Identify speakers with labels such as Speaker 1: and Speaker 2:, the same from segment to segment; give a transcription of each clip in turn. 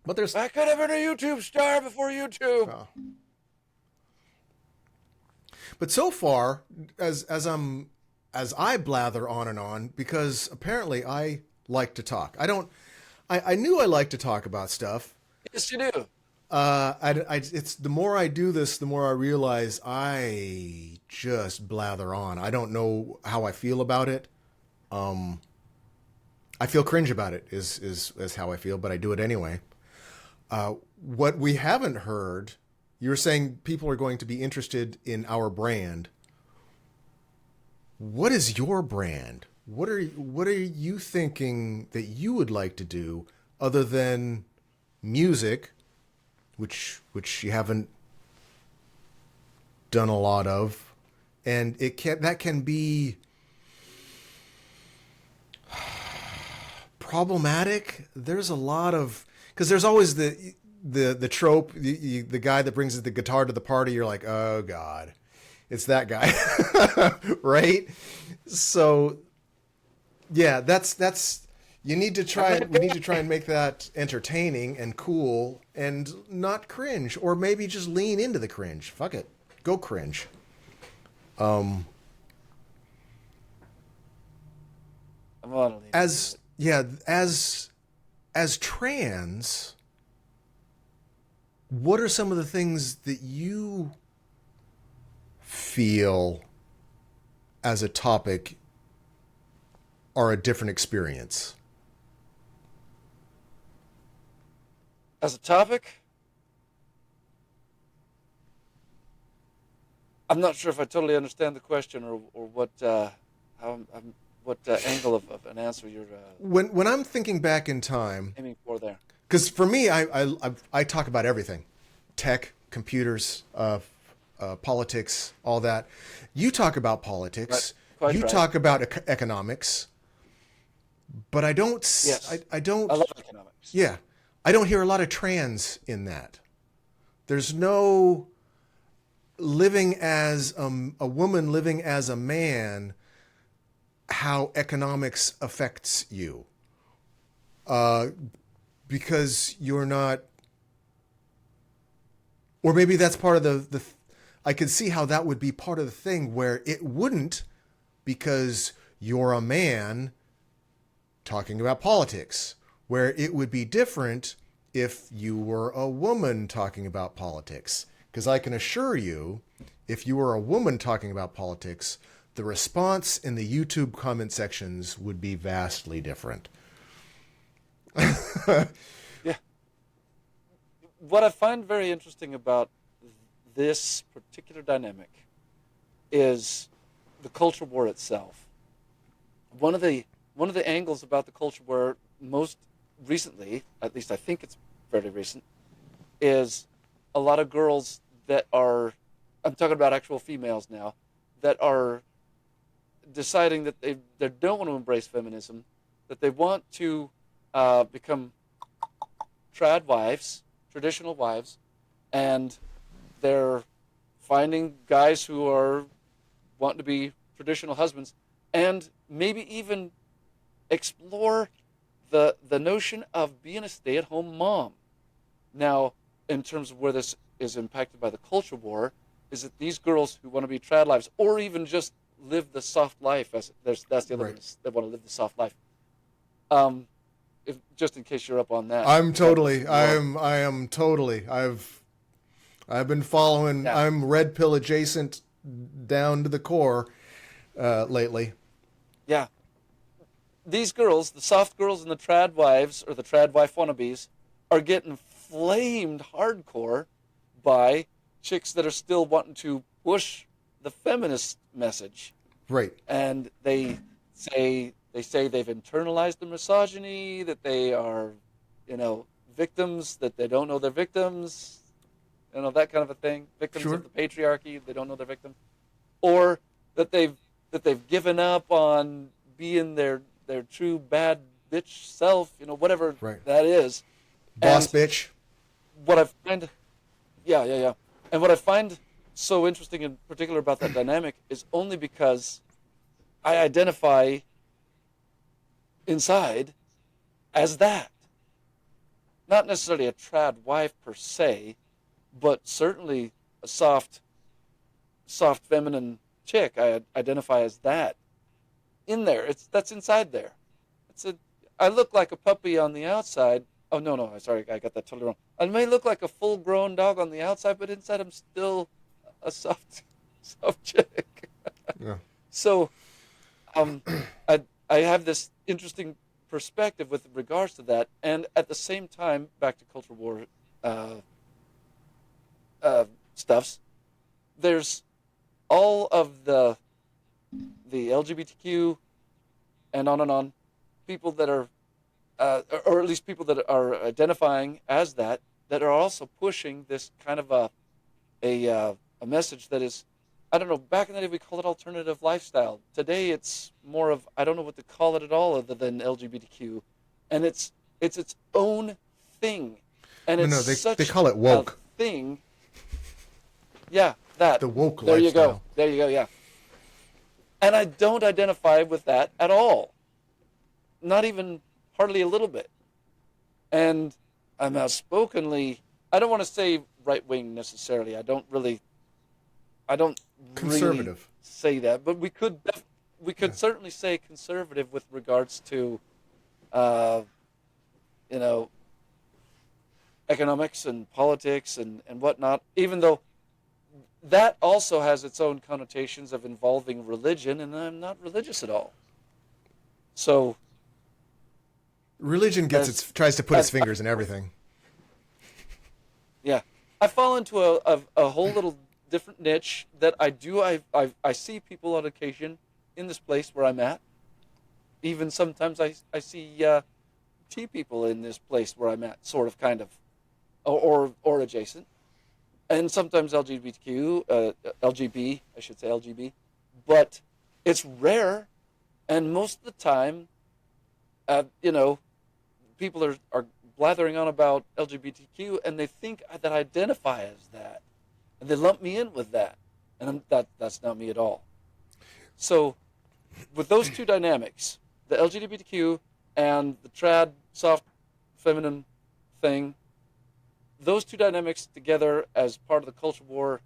Speaker 1: But there's
Speaker 2: I could have been a YouTube star before YouTube.
Speaker 1: uh, but so far as I blather on and on because apparently I like to talk. I don't. I knew I like to talk about stuff.
Speaker 2: Yes, you do.
Speaker 1: It's the more I do this, the more I realize I just blather on. I don't know how I feel about it. I feel cringe about it. Is how I feel, but I do it anyway. What we haven't heard, you were saying people are going to be interested in our brand. What is your brand? What are you thinking that you would like to do other than music, which you haven't done a lot of, and that can be problematic. There's a lot of because there's always the trope, the guy that brings the guitar to the party. You're like, oh god, it's that guy, right? So yeah, that's you need to try. We need to try and make that entertaining and cool and not cringe, or maybe just lean into the cringe. Fuck it, go cringe.
Speaker 2: I'm on a lean into
Speaker 1: As
Speaker 2: it.
Speaker 1: yeah, as trans, what are some of the things that you feel as a topic are a different experience?
Speaker 2: As a topic, I'm not sure if I totally understand the question or what how what angle of an answer you're
Speaker 1: When I'm thinking back in time,
Speaker 2: aiming for there.
Speaker 1: because for me, I talk about everything, tech, computers, politics, all that. You talk about
Speaker 2: Right.
Speaker 1: politics.
Speaker 2: Quite
Speaker 1: You
Speaker 2: right.
Speaker 1: talk about economics, but I don't.
Speaker 2: Yes.
Speaker 1: I
Speaker 2: I
Speaker 1: don't.
Speaker 2: love economics.
Speaker 1: Yeah, I don't hear a lot of trans in that. There's no living as a woman living as a man. How economics affects you, because you're not, or maybe that's part of the. I could see how that would be part of the thing where it wouldn't, because you're a man talking about politics, where it would be different if you were a woman talking about politics. Because I can assure you, if you were a woman talking about politics, the response in the YouTube comment sections would be vastly different.
Speaker 2: Yeah. What I find very interesting about this particular dynamic is the culture war itself. One of the one of the angles about the culture war most recently, at least I think it's fairly recent, is a lot of girls that are I'm talking about actual females now that are deciding that they don't want to embrace feminism, that they want to become trad wives, traditional wives, and they're finding guys who are wanting to be traditional husbands, and maybe even explore the notion of being a stay at home mom. Now, in terms of where this is impacted by the culture war, is that these girls who want to be trad lives, or even just live the soft life, as that's the other one,
Speaker 1: Right.
Speaker 2: is they want to live the soft life. Um, if just in case you're up on that,
Speaker 1: I'm
Speaker 2: if that
Speaker 1: totally.
Speaker 2: person you are,
Speaker 1: I am totally. I've been following.
Speaker 2: yeah,
Speaker 1: I'm red pill adjacent down to the core lately.
Speaker 2: yeah. These girls, the soft girls and the trad wives or the trad wife wannabes, are getting flamed hardcore by chicks that are still wanting to push the feminist message,
Speaker 1: Right.
Speaker 2: and they say they've internalized the misogyny, that they are, victims, that they don't know they're victims, that kind of a thing, victims of
Speaker 1: Sure.
Speaker 2: the patriarchy, they don't know they're victims, or that they've given up on being their true bad bitch self, whatever
Speaker 1: Right.
Speaker 2: that is.
Speaker 1: Boss
Speaker 2: And
Speaker 1: bitch.
Speaker 2: what I find, yeah, yeah, yeah, and what I find so interesting in particular about that dynamic is only because I identify inside as that. not necessarily a trad wife per se, but certainly a soft feminine chick. I identify as that in there. That's inside there. It's a. I look like a puppy on the outside. Oh no, sorry, I got that totally wrong. I may look like a full-grown dog on the outside, but inside I'm still a soft chick.
Speaker 1: Yeah.
Speaker 2: So, um, I I have this interesting perspective with regards to that, and at the same time, back to culture war uh, stuffs. There's all of the LGBTQ and on people that are, or at least people that are identifying as that are also pushing this kind of a message that is, I don't know. Back in the day, we called it alternative lifestyle. Today, it's more of, I don't know what to call it at all other than LGBTQ, and it's its own thing, and
Speaker 1: No,
Speaker 2: it's
Speaker 1: no, they
Speaker 2: such
Speaker 1: call it
Speaker 2: a
Speaker 1: woke.
Speaker 2: thing. Yeah, that.
Speaker 1: The woke
Speaker 2: There you go.
Speaker 1: lifestyle.
Speaker 2: There you go. Yeah, and I don't identify with that at all. Not even hardly a little bit. And I'm outspokenly. I don't want to say right wing necessarily. I don't really
Speaker 1: Conservative.
Speaker 2: say that, but we could
Speaker 1: Yeah.
Speaker 2: certainly say conservative with regards to, uh, you know, economics and politics and whatnot. Even though that also has its own connotations of involving religion, and I'm not religious at all. So
Speaker 1: Religion
Speaker 2: as
Speaker 1: tries to put its
Speaker 2: as
Speaker 1: fingers in everything.
Speaker 2: yeah, I fall into a whole little different niche that I do. I see people on occasion in this place where I'm at. Even sometimes I see T people in this place where I'm at, sort of, kind of, or adjacent, and sometimes LGBTQ, LGB, I should say LGB, but it's rare, and most of the time, you know, people are blathering on about LGBTQ, and they think that I identify as that, and they lump me in with that, and that's not me at all. So with those two dynamics, the LGBTQ and the trad soft feminine thing, those two dynamics together as part of the culture war,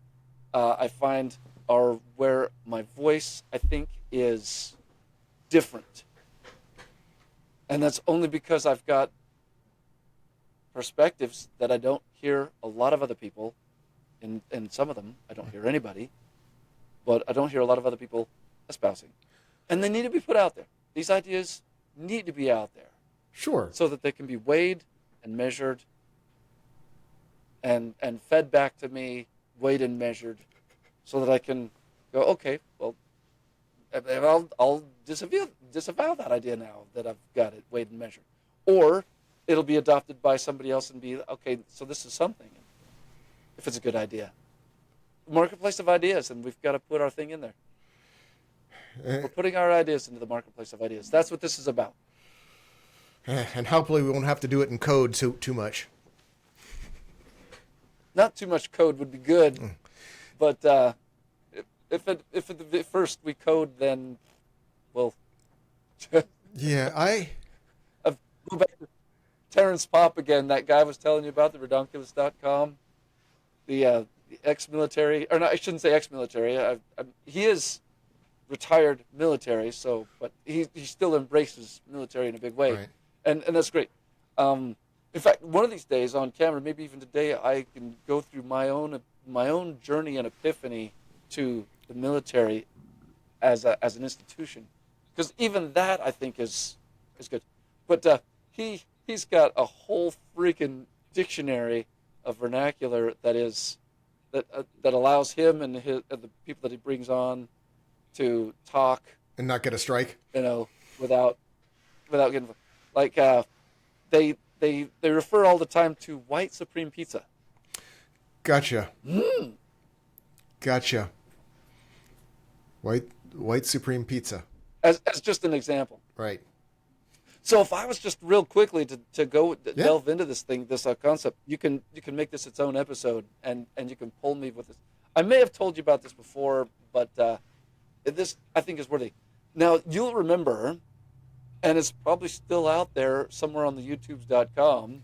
Speaker 2: I find are where my voice, I think, is different, and that's only because I've got perspectives that I don't hear a lot of other people. In some of them, I don't hear anybody, but I don't hear a lot of other people espousing. And they need to be put out there. These ideas need to be out there
Speaker 1: Sure.
Speaker 2: so that they can be weighed and measured and fed back to me, weighed and measured, so that I can go, okay, well, I'll disavow that idea now that I've got it weighed and measured. Or it'll be adopted by somebody else and be, okay, so this is something, if it's a good idea. Marketplace of ideas, and we've got to put our thing in there.
Speaker 1: Eh,
Speaker 2: We're putting our ideas into the marketplace of ideas. That's what this is about.
Speaker 1: And hopefully we won't have to do it in code too much.
Speaker 2: Not too much code would be good, but if at the first we code, then well,
Speaker 1: Yeah,
Speaker 2: go back to Terrence Popp again. That guy was telling you about the redonkulous.com, the ex-military, or no, I shouldn't say ex-military. He is retired military, so but he still embraces military in a big way,
Speaker 1: right.
Speaker 2: and that's great. In fact, one of these days on camera, maybe even today, I can go through my own journey and epiphany to the military as an institution, because even that I think is good. But he's got a whole freaking dictionary of vernacular that allows him and the people that he brings on to talk,
Speaker 1: And not get a strike.
Speaker 2: you know, without getting like they refer all the time to white supreme pizza.
Speaker 1: Gotcha. Gotcha. White supreme pizza.
Speaker 2: As just an example.
Speaker 1: Right.
Speaker 2: So if I was just real quickly to go
Speaker 1: Yeah.
Speaker 2: delve into this concept, you can make this its own episode, and you can pull me with this. I may have told you about this before, but this I think is worthy. Now you'll remember, and it's probably still out there somewhere on the YouTubes.com.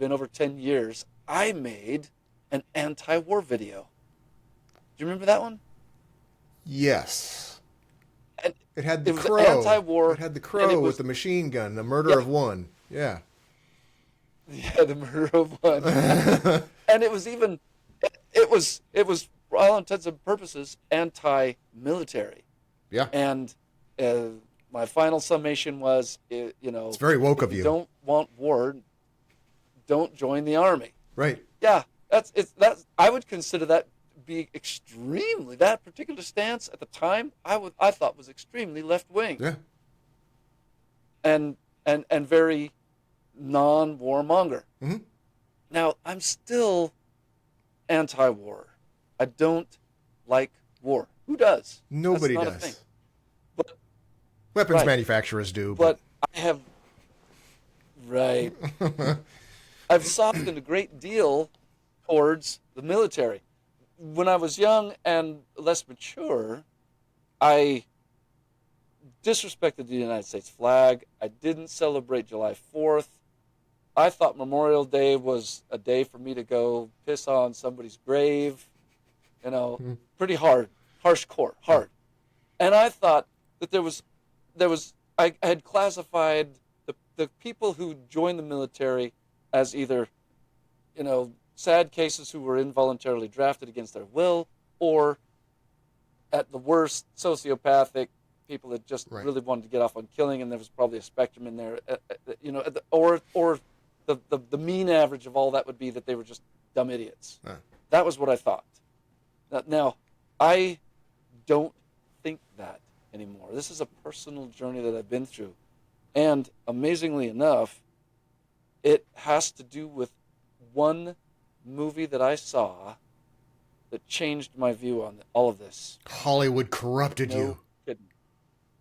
Speaker 2: been over 10 years, I made an anti-war video. Do you remember that one?
Speaker 1: Yes.
Speaker 2: And
Speaker 1: It had the
Speaker 2: it was
Speaker 1: crow.
Speaker 2: anti-war,
Speaker 1: It had the
Speaker 2: and it
Speaker 1: crow with
Speaker 2: was,
Speaker 1: the machine gun, the murder
Speaker 2: yeah,
Speaker 1: of one. Yeah.
Speaker 2: yeah, the murder of one. And it was even, it was for all intents and purposes anti-military.
Speaker 1: Yeah.
Speaker 2: And uh, my final summation was,
Speaker 1: It's very woke
Speaker 2: if
Speaker 1: of
Speaker 2: you
Speaker 1: you.
Speaker 2: don't want war, don't join the army.
Speaker 1: Right.
Speaker 2: Yeah, that's I would consider that be extremely, that particular stance at the time I thought was extremely left wing,
Speaker 1: Yeah.
Speaker 2: and very non-warmonger.
Speaker 1: Hmm.
Speaker 2: Now I'm still anti-war. I don't like war. Who does? That's
Speaker 1: Nobody
Speaker 2: not a thing.
Speaker 1: does.
Speaker 2: But
Speaker 1: Weapons
Speaker 2: right,
Speaker 1: manufacturers do, but
Speaker 2: but I have right. I've softened a great deal towards the military. When I was young and less mature, I disrespected the United States flag. I didn't celebrate July 4th. I thought Memorial Day was a day for me to go piss on somebody's grave. You know, pretty hard, hard. And I thought that I had classified the people who joined the military as either, sad cases who were involuntarily drafted against their will, or at the worst, sociopathic people that just
Speaker 1: right.
Speaker 2: really wanted to get off on killing, and there was probably a spectrum in there, or the mean average of all that would be that they were just dumb idiots. That was what I thought. Now, I don't think that anymore. This is a personal journey that I've been through, and amazingly enough, it has to do with one movie that I saw that changed my view on all of this.
Speaker 1: Hollywood corrupted
Speaker 2: No
Speaker 1: you.
Speaker 2: kidding.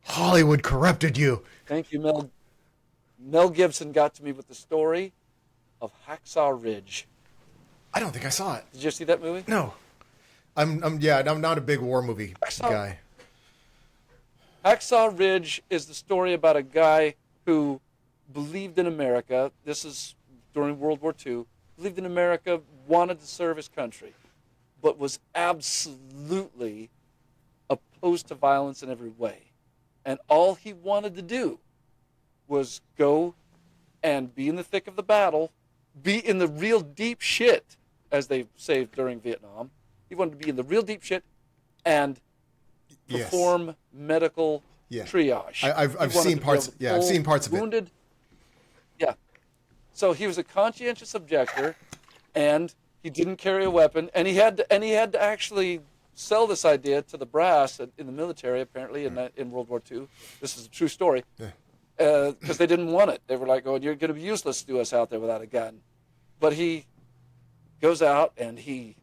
Speaker 1: Hollywood corrupted you.
Speaker 2: Thank you, Mel. Mel Gibson got to me with the story of Hacksaw Ridge.
Speaker 1: I don't think I saw it.
Speaker 2: Did you see that movie?
Speaker 1: No. I'm not a big war movie guy.
Speaker 2: Hacksaw Ridge is the story about a guy who believed in America. This is during World War II. Believed in America, wanted to serve his country, but was absolutely opposed to violence in every way. And all he wanted to do was go and be in the thick of the battle, be in the real deep shit, as they say during Vietnam. He wanted to be in the real deep shit and perform medical triage.
Speaker 1: I've seen parts. Yeah, I've seen parts of
Speaker 2: wounded.
Speaker 1: it.
Speaker 2: Yeah. So he was a conscientious objector, and he didn't carry a weapon, and he had to actually sell this idea to the brass in the military, apparently in World War II. This is a true story. Because they didn't want it. They were like, "Oh, you're going to be useless to us out there without a gun." But he goes out and he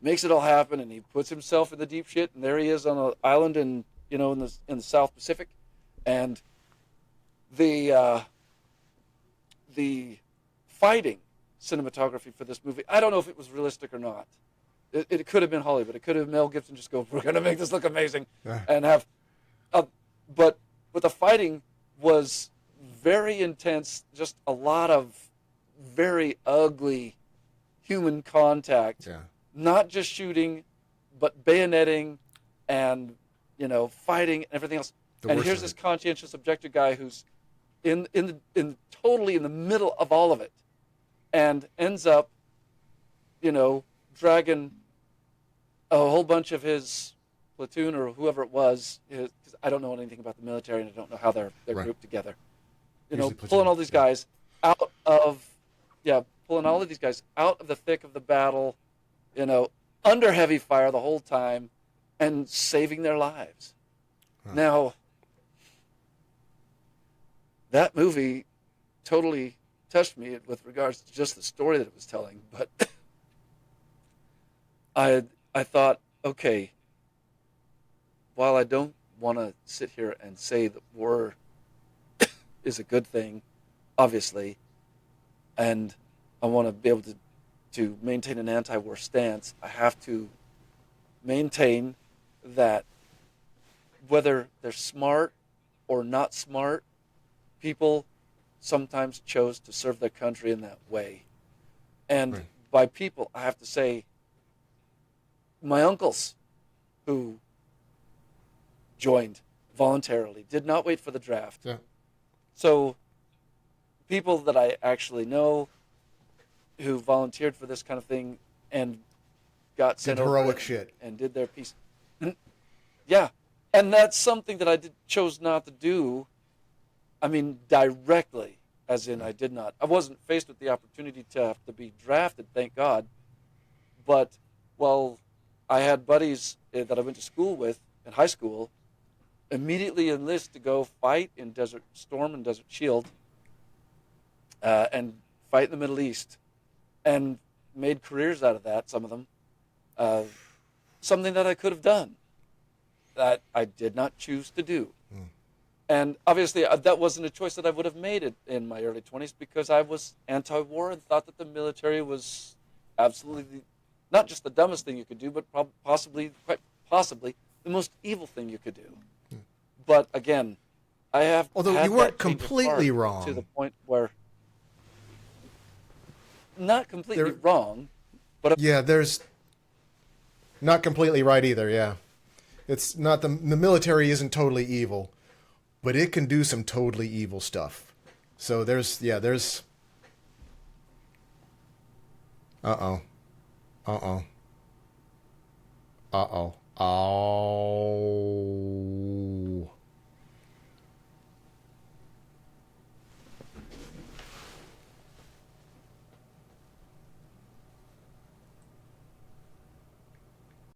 Speaker 2: makes it all happen, and he puts himself in the deep shit, and there he is on an island in the South Pacific, and the fighting cinematography for this movie, I don't know if it was realistic or not. It could have been Hollywood. It could have been Mel Gibson just go, "We're going to make this look amazing," and have, but the fighting was very intense. Just a lot of very ugly human contact.
Speaker 1: Yeah.
Speaker 2: Not just shooting, but bayoneting and, fighting and everything else. And here's this conscientious objector guy who's totally in the middle of all of it, and ends up, dragging a whole bunch of his platoon or whoever it was. Because I don't know anything about the military, and I don't know how they're grouped together. Pulling all these guys out of, pulling all of these guys out of the thick of the battle, under heavy fire the whole time, and saving their lives. Now, that movie totally touched me with regards to just the story that it was telling. But I thought, okay, while I don't want to sit here and say that war is a good thing, obviously, and I want to be able to maintain an anti-war stance, I have to maintain that whether they're smart or not smart, people sometimes chose to serve their country in that way. And
Speaker 1: Right.
Speaker 2: by people, I have to say, my uncles who joined voluntarily did not wait for the draft.
Speaker 1: Yeah.
Speaker 2: So people that I actually know who volunteered for this kind of thing and got
Speaker 1: Did
Speaker 2: sent over
Speaker 1: heroic
Speaker 2: and,
Speaker 1: shit.
Speaker 2: and did their piece. Yeah. And that's something that I chose not to do. I mean, directly, as in I did not. I wasn't faced with the opportunity to have to be drafted, thank God. But, well, I had buddies that I went to school with in high school immediately enlist to go fight in Desert Storm and Desert Shield and fight in the Middle East, and made careers out of that, some of them. Uh, Something that I could have done that I did not choose to do. And obviously, that wasn't a choice that I would have made it in my early 20s because I was anti-war and thought that the military was absolutely not just the dumbest thing you could do, but quite possibly, the most evil thing you could do. But again, I have
Speaker 1: Although
Speaker 2: had
Speaker 1: you weren't
Speaker 2: that change of
Speaker 1: completely
Speaker 2: heart
Speaker 1: wrong.
Speaker 2: to the point where not completely
Speaker 1: There-
Speaker 2: wrong, but
Speaker 1: Yeah, there's not completely right either. Yeah, it's not the military isn't totally evil, but it can do some totally evil stuff. So there's uh oh.